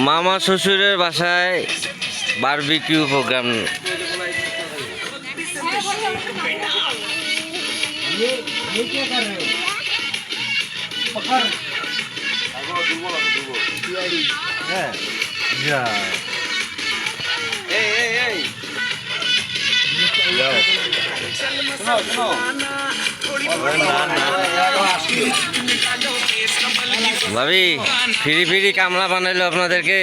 মামা শ্বশুরের বাসায় বারবিকিউ প্রোগ্রাম। ভাবি ফ্রি ফ্রি কামলা বানাইলো আপনাদেরকে।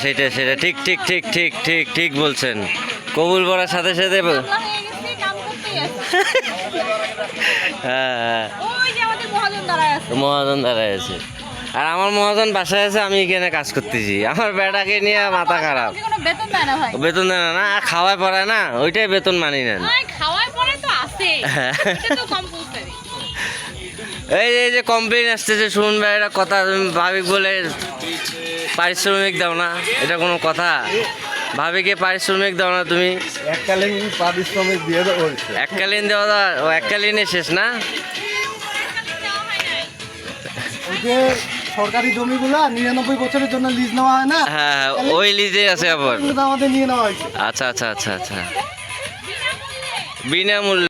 সেটা সেটা ঠিক ঠিক ঠিক ঠিক ঠিক ঠিক বলছেন। কবুল পড়ার সাথে সাথে হ্যাঁ মহাজন দাঁড়ায় আছে। আর আমার মহাজন বাসায় আছে, আমি এখানে কাজ করতেছি। আমার বেটাকে নিয়ে মাথা খারাপ। বেতন দেয় না, খাওয়ায় পড়ায় না, ওইটাই বেতন মানি নেন। এই যে কমপ্লেন আসতেছে, শুনুন ভাই এটা কথা, তুমি ভাবি বলে পারিশ্রমিক দাও না, এটা কোনো কথা? ভাবিকে পারিশ্রমিক দাও না তুমি? এককালীন পারিশ্রমিক দিয়ে দেবো। এককালীন দেওয়া ও এককালীনে শেষ না? সরকারি জমিগুলা 99 বছরের জন্য লিজ নেওয়া হয় না? হ্যাঁ ওই লিজে আছে আবার। আমাদের নিয়ে নেওয়া হয়েছে। আচ্ছা আচ্ছা আচ্ছা আচ্ছা, বিনামূল্যে।